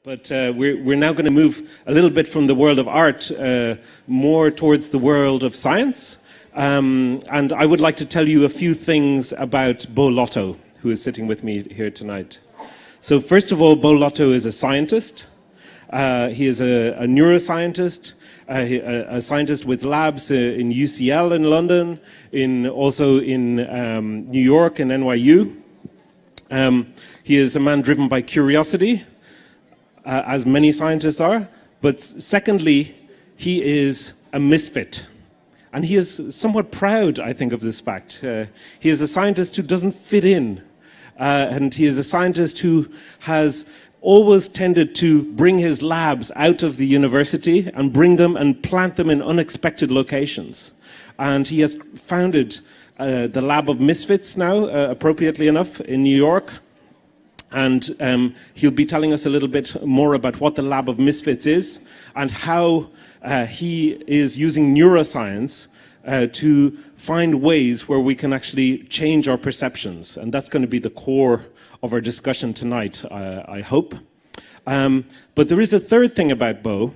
But we're now going to move a little bit from the world of art more towards the world of science. And I would like to tell you a few things about Bo Lotto, who is sitting with me here tonight. So first of all, Bo Lotto is a scientist. He is a neuroscientist, a scientist with labs in UCL in London, also in New York and NYU. He is a man driven by curiosity, as many scientists are. But secondly, he is a misfit. And he is somewhat proud, I think, of this fact. He is a scientist who doesn't fit in. And he is a scientist who has always tended to bring his labs out of the university and bring them and plant them in unexpected locations. And he has founded the Lab of Misfits now, appropriately enough, in New York. And he'll be telling us a little bit more about what the Lab of Misfits is and how he is using neuroscience to find ways where we can actually change our perceptions. And that's going to be the core of our discussion tonight, I hope. But there is a third thing about Bo,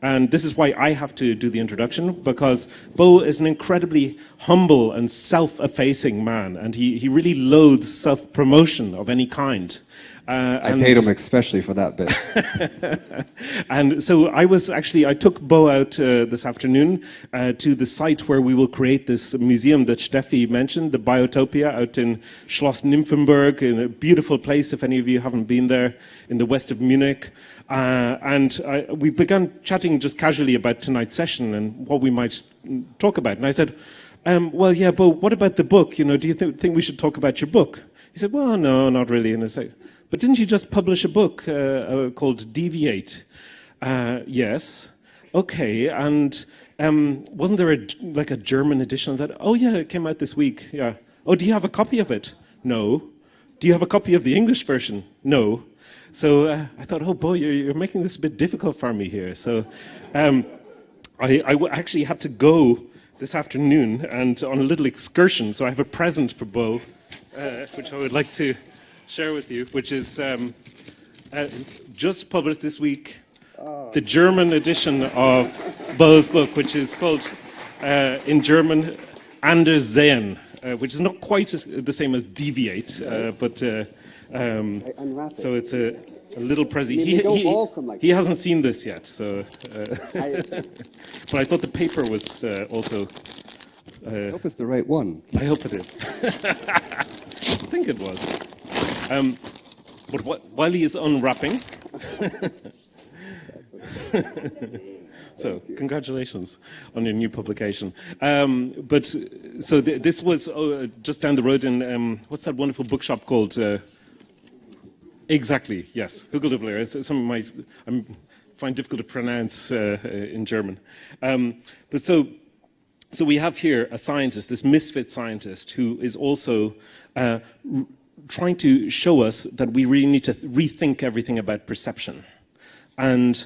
and this is why I have to do the introduction, because Bo is an incredibly humble and self-effacing man, and he really loathes self-promotion of any kind. I paid him especially for that bit. And so I took Bo out this afternoon to the site where we will create this museum that Steffi mentioned, the Biotopia, out in Schloss Nymphenburg, in a beautiful place, if any of you haven't been there, in the west of Munich. And we began chatting just casually about tonight's session and what we might talk about. And I said, well, yeah, Bo, what about the book? You know, do you think we should talk about your book? He said, well, no, not really. And I said, but didn't you just publish a book called Deviate? Yes. Okay. And wasn't there a German edition of that? Oh, yeah, it came out this week. Yeah. Oh, do you have a copy of it? No. Do you have a copy of the English version? No. So I thought, oh, Bo, you're making this a bit difficult for me here. So I actually had to go this afternoon and on a little excursion. So I have a present for Bo, which I would like to share with you, which is just published this week, the German edition of Bo's book, which is called, in German, Anders Sehen, which is not quite the same as Deviate, but so it's a little present. He hasn't seen this yet, so. But I thought the paper was also. I hope it's the right one. I hope it is. I think it was. But while he is unwrapping, so congratulations on your new publication. This was just down the road in what's that wonderful bookshop called? Exactly, yes, Hügelbler. It's something I find difficult to pronounce in German. So we have here a scientist, this misfit scientist, who is also trying to show us that we really need to rethink everything about perception. And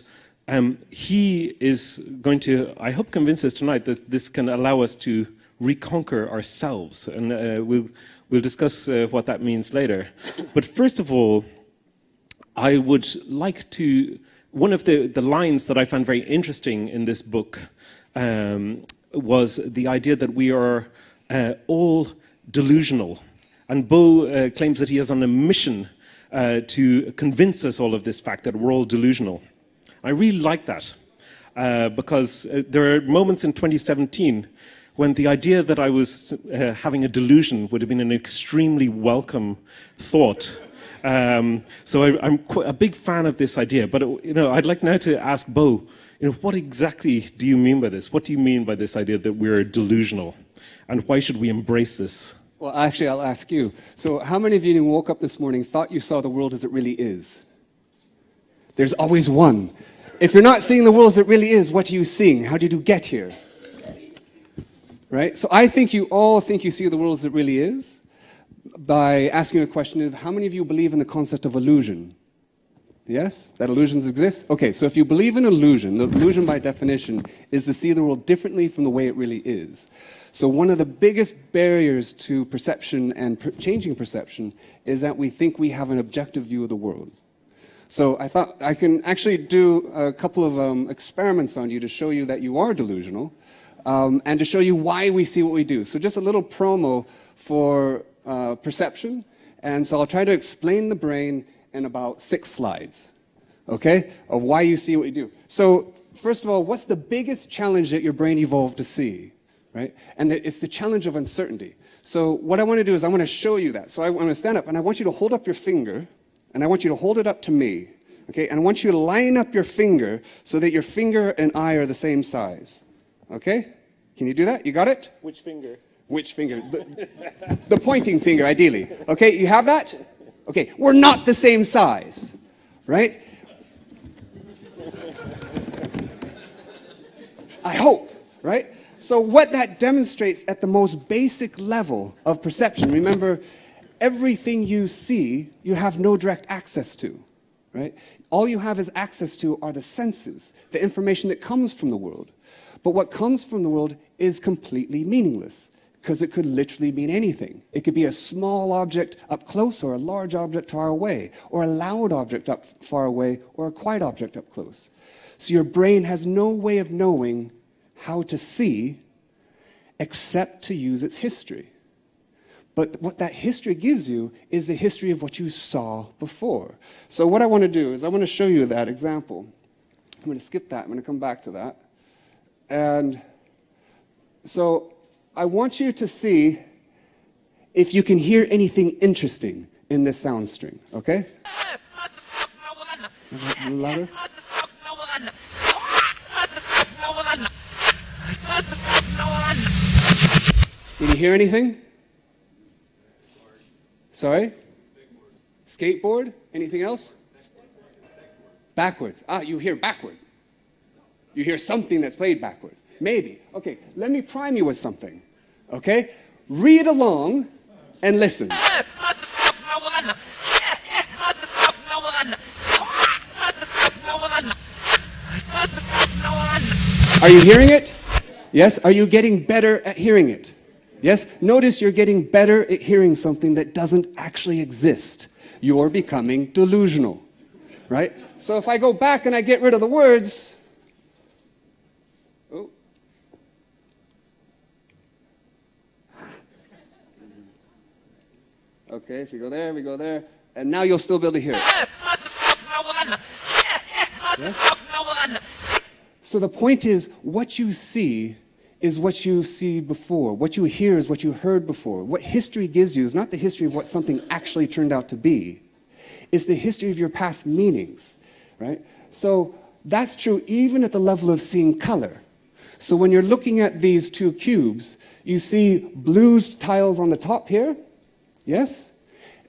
he is going to, I hope, convince us tonight that this can allow us to reconquer ourselves. And we'll discuss what that means later. But first of all, I would like to, one of the lines that I found very interesting in this book was the idea that we are all delusional. And Bo claims that he is on a mission to convince us all of this fact that we're all delusional. I really like that because there are moments in 2017 when the idea that I was having a delusion would have been an extremely welcome thought. So I'm a big fan of this idea. But I'd like now to ask Bo, what exactly do you mean by this? What do you mean by this idea that we're delusional? And why should we embrace this? Well, actually, I'll ask you. So how many of you who woke up this morning thought you saw the world as it really is? There's always one. If you're not seeing the world as it really is, what are you seeing? How did you get here? Right? So I think you all think you see the world as it really is by asking a question of how many of you believe in the concept of illusion? Yes? That illusions exist? Okay, so if you believe in illusion, the illusion by definition is to see the world differently from the way it really is. So one of the biggest barriers to perception and changing perception is that we think we have an objective view of the world. So I thought I can actually do a couple of experiments on you to show you that you are delusional, and to show you why we see what we do. So just a little promo for perception. And so I'll try to explain the brain in about 6 slides, okay, of why you see what you do. So first of all, what's the biggest challenge that your brain evolved to see, right? And it's the challenge of uncertainty. So what I want to do is I want to show you that. So I'm going to stand up, and I want you to hold up your finger, and I want you to hold it up to me, okay? And I want you to line up your finger so that your finger and I are the same size, okay? Can you do that? You got it? Which finger? Which finger? The pointing finger, ideally. Okay, you have that? Okay, we're not the same size, right? I hope, right? So what that demonstrates at the most basic level of perception, remember, everything you see, you have no direct access to, right? All you have is access to are the senses, the information that comes from the world. But what comes from the world is completely meaningless, because it could literally mean anything. It could be a small object up close, or a large object far away, or a loud object up far away, or a quiet object up close. So your brain has no way of knowing how to see except to use its history. But what that history gives you is the history of what you saw before. So what I want to do is I want to show you that example. I'm going to skip that. I'm going to come back to that. And so I want you to see if you can hear anything interesting in this sound string, okay? A little louder. Did you hear anything? Sorry? Skateboard. Anything else? Backwards. Ah, you hear backward. You hear something that's played backward. Maybe. Okay, let me prime you with something. Okay? Read along and listen. Are you hearing it? Yes? Are you getting better at hearing it? Yes? Notice you're getting better at hearing something that doesn't actually exist. You're becoming delusional. Right? So if I go back and I get rid of the words... Oh. Okay, if we go there, we go there. And now you'll still be able to hear it. Yes? So the point is, what you see is what you see before. What you hear is what you heard before. What history gives you is not the history of what something actually turned out to be. It's the history of your past meanings, right? So that's true even at the level of seeing color. So when you're looking at these two cubes, you see blue tiles on the top here, yes?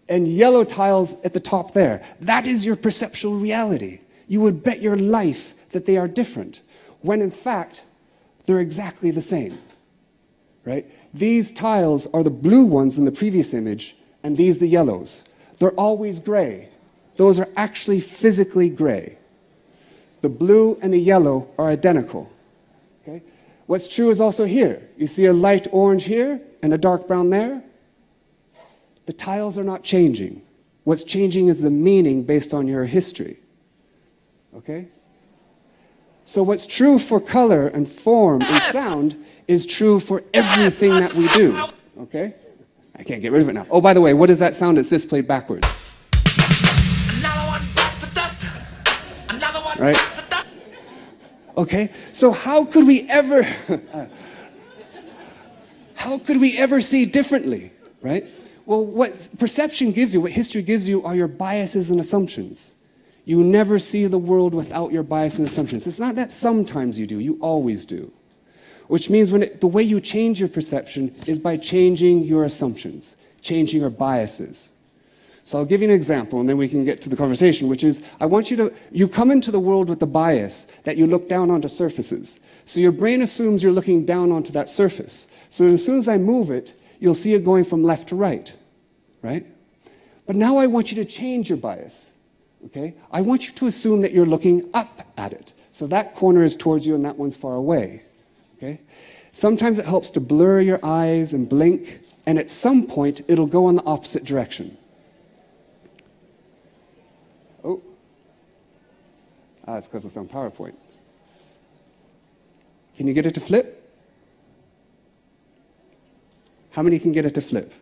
And yellow tiles at the top there. That is your perceptual reality. You would bet your life that they are different, when in fact, they're exactly the same, right? These tiles are the blue ones in the previous image, and these the yellows. They're always gray. Those are actually physically gray. The blue and the yellow are identical, okay? What's true is also here. You see a light orange here and a dark brown there? The tiles are not changing. What's changing is the meaning based on your history, okay? So what's true for color and form and sound is true for everything that we do, okay? I can't get rid of it now. Oh, by the way, what is that sound that's this played backwards? Right? Okay, so how could we ever see differently, right? Well, what perception gives you, what history gives you, are your biases and assumptions. You never see the world without your bias and assumptions. It's not that sometimes you do, you always do. Which means the way you change your perception is by changing your assumptions, changing your biases. So I'll give you an example, and then we can get to the conversation, which is, I want you come into the world with the bias that you look down onto surfaces. So your brain assumes you're looking down onto that surface. So as soon as I move it, you'll see it going from left to right, right? But now I want you to change your bias. Okay? I want you to assume that you're looking up at it. So that corner is towards you and that one's far away. Okay? Sometimes it helps to blur your eyes and blink, and at some point it'll go in the opposite direction. Oh, It's because it's on PowerPoint. Can you get it to flip? How many can get it to flip?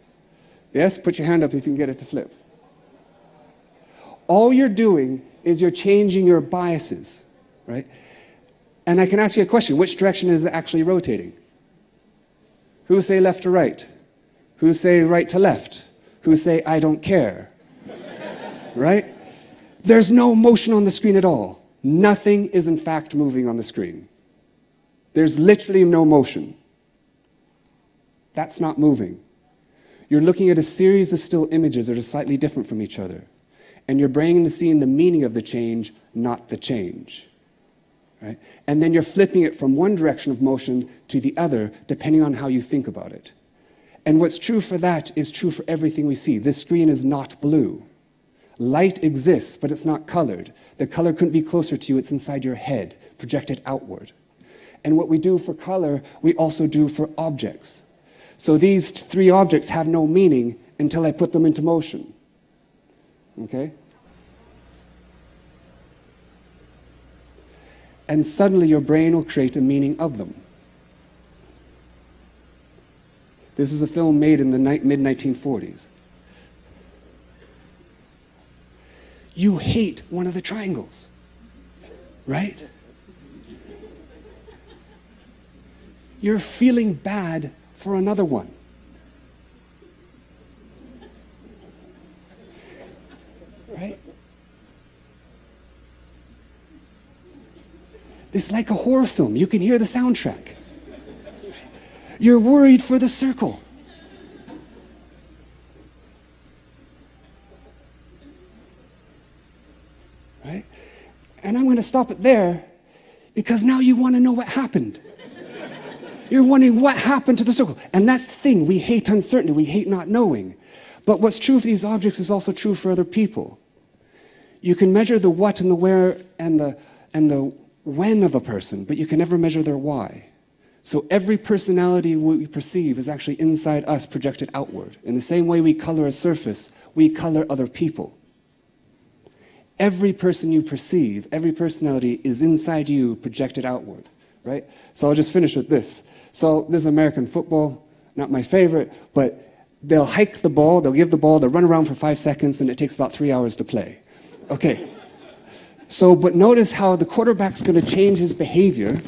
Yes? Put your hand up if you can get it to flip. All you're doing is you're changing your biases, right? And I can ask you a question. Which direction is it actually rotating? Who say left to right? Who say right to left? Who say I don't care? Right? There's no motion on the screen at all. Nothing is in fact moving on the screen. There's literally no motion. That's not moving. You're looking at a series of still images that are slightly different from each other. And your brain is seeing the meaning of the change, not the change. Right? And then you're flipping it from one direction of motion to the other, depending on how you think about it. And what's true for that is true for everything we see. This screen is not blue. Light exists, but it's not colored. The color couldn't be closer to you. It's inside your head, projected outward. And what we do for color, we also do for objects. So these three objects have no meaning until I put them into motion. Okay? And suddenly your brain will create a meaning of them. This is a film made in the mid-1940s. You hate one of the triangles, right? You're feeling bad for another one. Right? It's like a horror film. You can hear the soundtrack. You're worried for the circle. Right? And I'm going to stop it there because now you want to know what happened. You're wondering what happened to the circle. And that's the thing. We hate uncertainty. We hate not knowing. But what's true for these objects is also true for other people. You can measure the what and the where and the when of a person, but you can never measure their why. So every personality we perceive is actually inside us, projected outward. In the same way we color a surface, we color other people. Every person you perceive, every personality is inside you, projected outward, right? So I'll just finish with this. So this is American football, not my favorite, but they'll hike the ball, they'll give the ball, they'll run around for 5 seconds, and it takes about 3 hours to play. Okay. So, but notice how the quarterback's going to change his behavior,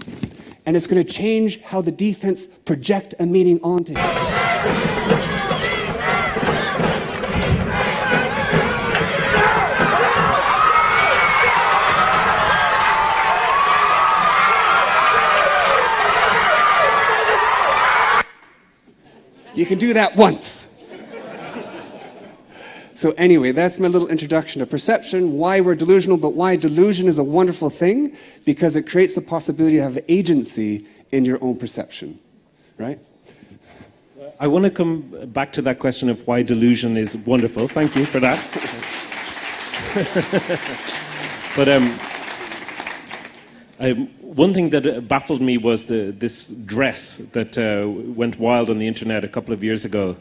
and it's going to change how the defense project a meaning onto him. You can do that once. So anyway, that's my little introduction to perception, why we're delusional, but why delusion is a wonderful thing, because it creates the possibility to have agency in your own perception, right? I want to come back to that question of why delusion is wonderful. Thank you for that. But one thing that baffled me was this dress that went wild on the internet a couple of years ago.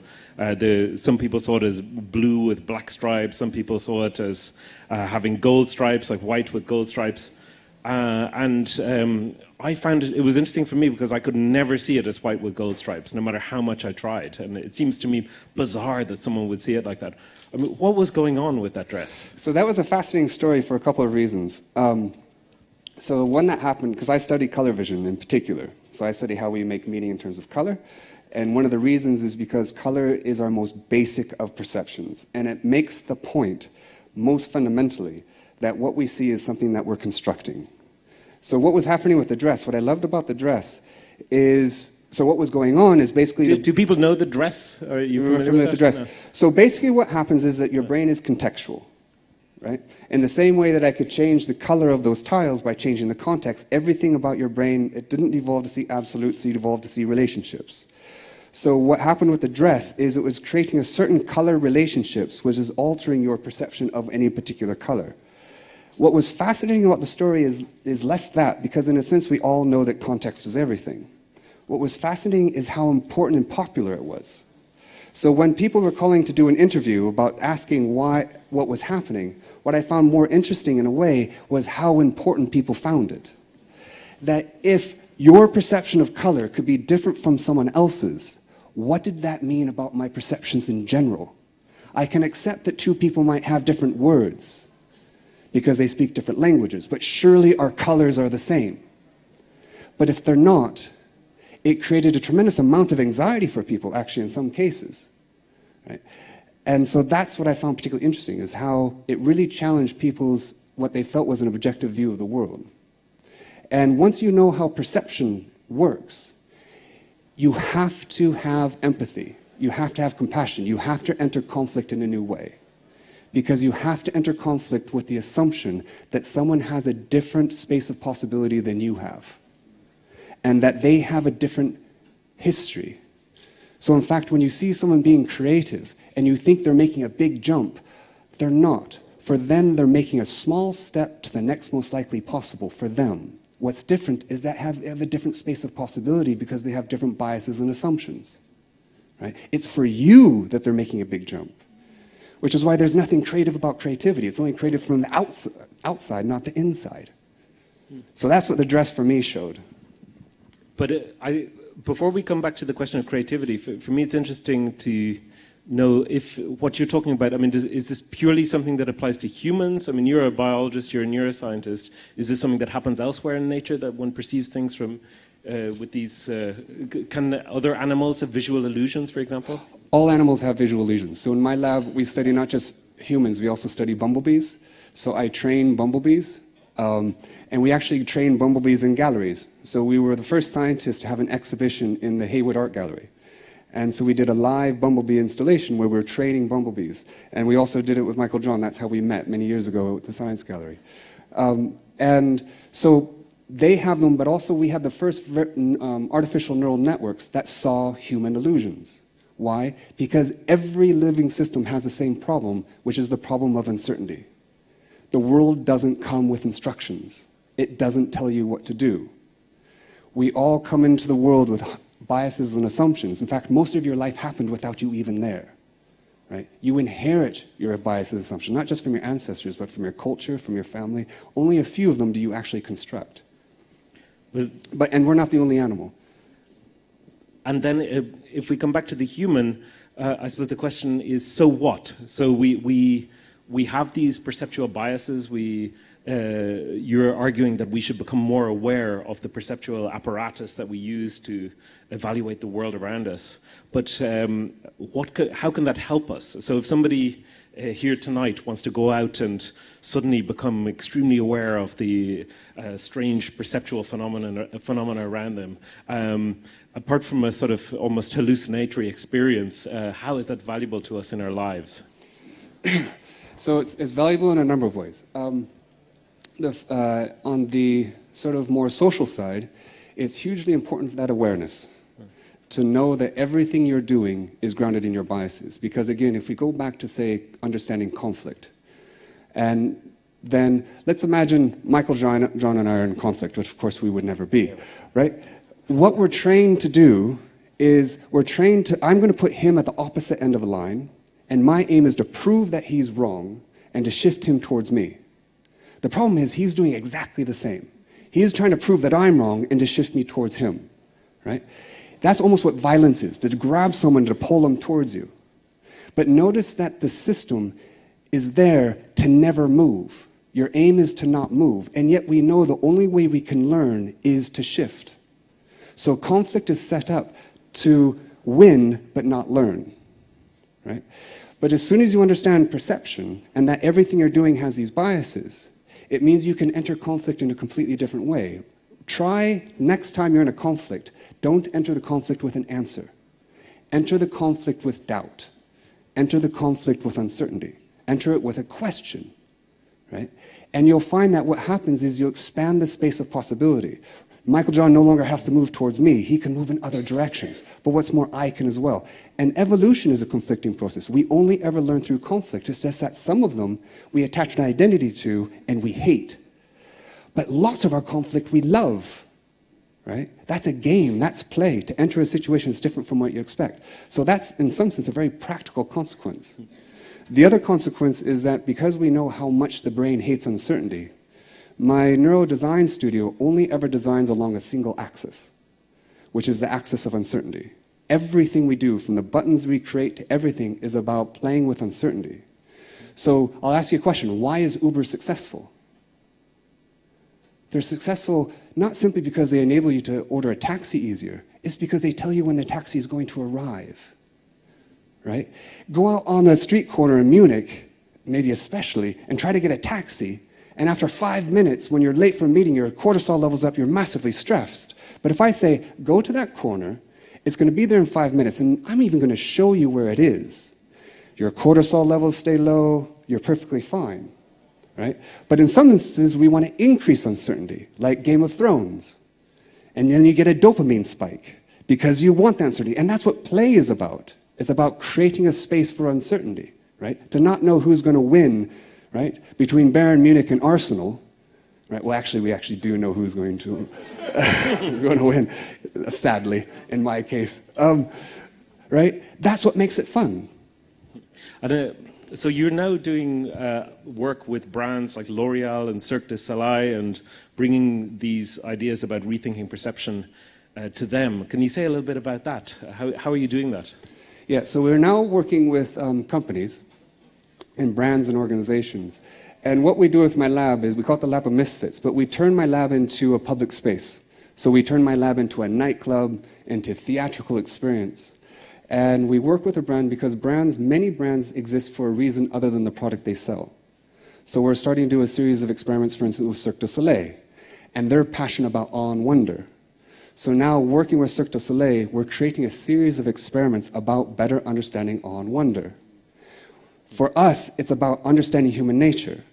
Some people saw it as blue with black stripes. Some people saw it as having gold stripes, like white with gold stripes. And I found it was interesting for me because I could never see it as white with gold stripes, no matter how much I tried. And it seems to me bizarre that someone would see it like that. I mean, what was going on with that dress? So that was a fascinating story for a couple of reasons. So one that happened, because I study color vision in particular. So I study how we make meaning in terms of color. And one of the reasons is because color is our most basic of perceptions. And it makes the point, most fundamentally, that what we see is something that we're constructing. So what was happening with the dress, what I loved about the dress is, so what was going on is basically... Do people know the dress? Are you familiar with the dress? No. So basically what happens is that your brain is contextual. Right? In the same way that I could change the color of those tiles by changing the context, everything about your brain, it didn't evolve to see absolutes, it evolved to see relationships. So what happened with the dress is it was creating a certain color relationships, which is altering your perception of any particular color. What was fascinating about the story is less that, because in a sense we all know that context is everything. What was fascinating is how important and popular it was. So when people were calling to do an interview about asking what was happening, what I found more interesting in a way was how important people found it. That if your perception of color could be different from someone else's, what did that mean about my perceptions in general? I can accept that two people might have different words because they speak different languages, but surely our colors are the same. But if they're not, it created a tremendous amount of anxiety for people, actually, in some cases. Right? And so that's what I found particularly interesting, is how it really challenged people's, what they felt was an objective view of the world. And once you know how perception works, you have to have empathy. You have to have compassion. You have to enter conflict in a new way. Because you have to enter conflict with the assumption that someone has a different space of possibility than you have. And that they have a different history. So in fact, when you see someone being creative and you think they're making a big jump, they're not. For them, they're making a small step to the next most likely possible for them. What's different is that they have a different space of possibility because they have different biases and assumptions. Right? It's for you that they're making a big jump. Which is why there's nothing creative about creativity. It's only creative from the outside, not the inside. So that's what the dress for me showed. But before we come back to the question of creativity, for me it's interesting to know if what you're talking about, I mean, is this purely something that applies to humans? I mean, you're a biologist, you're a neuroscientist. Is this something that happens elsewhere in nature, that one perceives things from with these, can other animals have visual illusions, for example? All animals have visual illusions. So in my lab, we study not just humans, we also study bumblebees. So I train bumblebees, and we actually train bumblebees in galleries. So we were the first scientists to have an exhibition in the Hayward Art Gallery. And so we did a live bumblebee installation where we were training bumblebees. And we also did it with Michael John. That's how we met many years ago at the Science Gallery. And so they have them, but also we had the first artificial neural networks that saw human illusions. Why? Because every living system has the same problem, which is the problem of uncertainty. The world doesn't come with instructions. It doesn't tell you what to do. We all come into the world with biases and assumptions. In fact, most of your life happened without you even there. Right? You inherit your biases and assumptions, not just from your ancestors, but from your culture, from your family. Only a few of them do you actually construct. And we're not the only animal. And then if we come back to the human, I suppose the question is, so what? So we have these perceptual biases. You're arguing that we should become more aware of the perceptual apparatus that we use to evaluate the world around us. But how can that help us? So if somebody here tonight wants to go out and suddenly become extremely aware of the strange perceptual phenomena around them, apart from a sort of almost hallucinatory experience, how is that valuable to us in our lives? So it's valuable in a number of ways. On the sort of more social side, it's hugely important for that awareness. To know that everything you're doing is grounded in your biases. Because again, if we go back to, say, understanding conflict, and then let's imagine Michael, John and I are in conflict, which of course we would never be, right? What we're trained to do is I'm going to put him at the opposite end of a line, and my aim is to prove that he's wrong and to shift him towards me. The problem is he's doing exactly the same. He is trying to prove that I'm wrong and to shift me towards him, right? That's almost what violence is, to grab someone, to pull them towards you. But notice that the system is there to never move. Your aim is to not move, and yet we know the only way we can learn is to shift. So conflict is set up to win but not learn, right? But as soon as you understand perception and that everything you're doing has these biases, it means you can enter conflict in a completely different way. Try, next time you're in a conflict, don't enter the conflict with an answer. Enter the conflict with doubt. Enter the conflict with uncertainty. Enter it with a question, right? And you'll find that what happens is you expand the space of possibility. Michael John no longer has to move towards me. He can move in other directions. But what's more, I can as well. And evolution is a conflicting process. We only ever learn through conflict. It's just that some of them we attach an identity to and we hate. But lots of our conflict we love. right? That's a game, that's play. To enter a situation is different from what you expect. So that's, in some sense, a very practical consequence. The other consequence is that because we know how much the brain hates uncertainty, my neurodesign studio only ever designs along a single axis, which is the axis of uncertainty. Everything we do, from the buttons we create to everything, is about playing with uncertainty. So I'll ask you a question. Why is Uber successful? They're successful not simply because they enable you to order a taxi easier. It's because they tell you when the taxi is going to arrive, right? Go out on a street corner in Munich, maybe especially, and try to get a taxi, and after 5 minutes, when you're late for a meeting, your cortisol level's up, you're massively stressed. But if I say, go to that corner, it's going to be there in 5 minutes, and I'm even going to show you where it is. Your cortisol levels stay low, you're perfectly fine, right? But in some instances, we want to increase uncertainty, like Game of Thrones. And then you get a dopamine spike, because you want that uncertainty. And that's what play is about. It's about creating a space for uncertainty, right? To not know who's going to win, right? Between Bayern Munich and Arsenal, right? Well, actually, we actually do know who's going to, going to win, sadly, in my case. Right? That's what makes it fun. And, so you're now doing work with brands like L'Oreal and Cirque du Soleil and bringing these ideas about rethinking perception to them. Can you say a little bit about that? How are you doing that? Yeah, so we're now working with companies and brands and organizations. And what we do with my lab is, we call it the Lab of Misfits, but we turn my lab into a public space. So we turn my lab into a nightclub, into theatrical experience. And we work with a brand because many brands exist for a reason other than the product they sell. So we're starting to do a series of experiments, for instance, with Cirque du Soleil. And they're passionate about awe and wonder. So now, working with Cirque du Soleil, we're creating a series of experiments about better understanding awe and wonder. For us, it's about understanding human nature.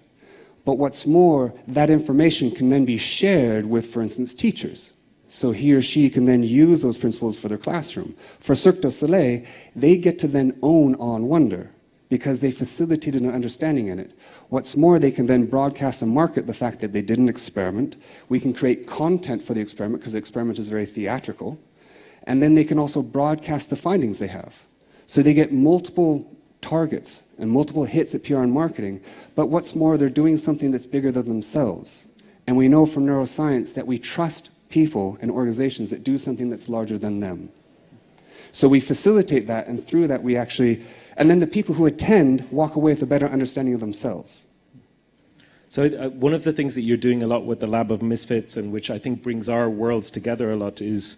But what's more, that information can then be shared with, for instance, teachers. So he or she can then use those principles for their classroom. For Cirque du Soleil, they get to then own awe and wonder because they facilitated an understanding in it. What's more, they can then broadcast and market the fact that they did an experiment. We can create content for the experiment because the experiment is very theatrical. And then they can also broadcast the findings they have. So they get multiple targets and multiple hits at PR and marketing. But what's more, they're doing something that's bigger than themselves. And we know from neuroscience that we trust people and organizations that do something that's larger than them. So we facilitate that, and through that we actually, and then the people who attend walk away with a better understanding of themselves. So one of the things that you're doing a lot with the Lab of Misfits, and which I think brings our worlds together a lot, is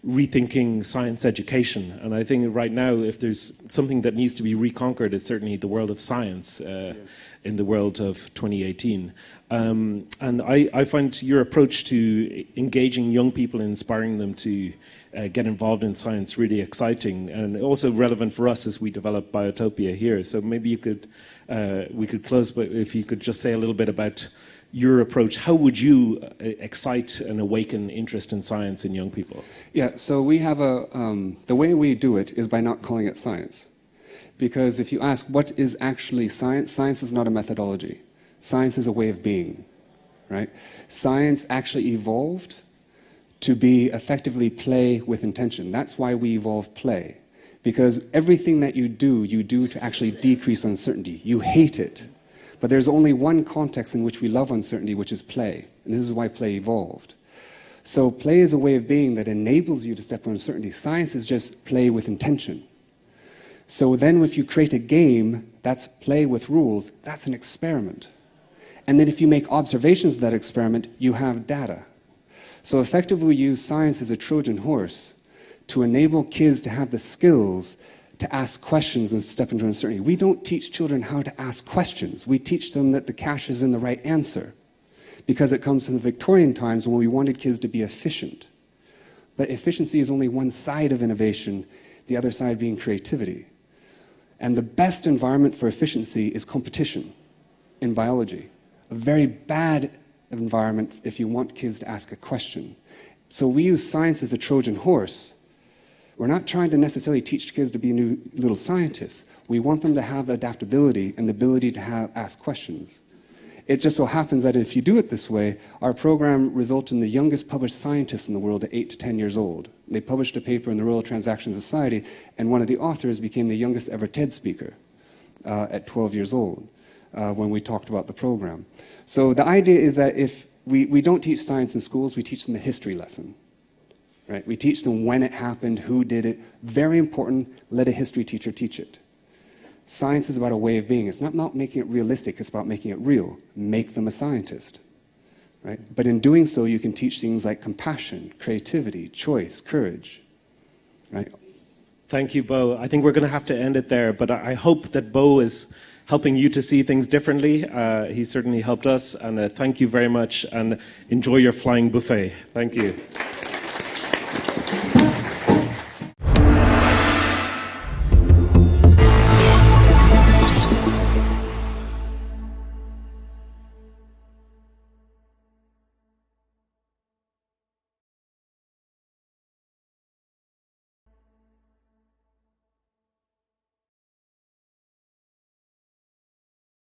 rethinking science education. And I think right now, if there's something that needs to be reconquered, it's certainly the world of science in the world of 2018. And I find your approach to engaging young people and inspiring them to get involved in science really exciting, and also relevant for us as we develop Biotopia here. So maybe you could, we could close, but if you could just say a little bit about your approach. How would you excite and awaken interest in science in young people? Yeah, so we have the way we do it is by not calling it science. Because if you ask what is actually science, science is not a methodology. Science is a way of being, right? Science actually evolved to be effectively play with intention. That's why we evolved play. Because everything that you do to actually decrease uncertainty. You hate it. But there's only one context in which we love uncertainty, which is play. And this is why play evolved. So play is a way of being that enables you to step on uncertainty. Science is just play with intention. So then if you create a game, that's play with rules, that's an experiment. And then if you make observations of that experiment, you have data. So effectively we use science as a Trojan horse to enable kids to have the skills to ask questions and step into uncertainty. We don't teach children how to ask questions. We teach them that the cache is in the right answer, because it comes from the Victorian times when we wanted kids to be efficient. But efficiency is only one side of innovation, the other side being creativity. And the best environment for efficiency is competition in biology. A very bad environment if you want kids to ask a question. So we use science as a Trojan horse. We're not trying to necessarily teach kids to be new little scientists. We want them to have adaptability and the ability to ask questions. It just so happens that if you do it this way, our program resulted in the youngest published scientists in the world at 8 to 10 years old. They published a paper in the Royal Transaction Society, and one of the authors became the youngest ever TED speaker at 12 years old when we talked about the program. So the idea is that if we don't teach science in schools, we teach them the history lesson. Right? We teach them when it happened, who did it. Very important, let a history teacher teach it. Science is about a way of being. It's not about making it realistic, it's about making it real. Make them a scientist. Right? But in doing so, you can teach things like compassion, creativity, choice, courage. Right? Thank you, Bo. I think we're going to have to end it there, but I hope that Bo is helping you to see things differently. He certainly helped us, and thank you very much, and enjoy your flying buffet. Thank you.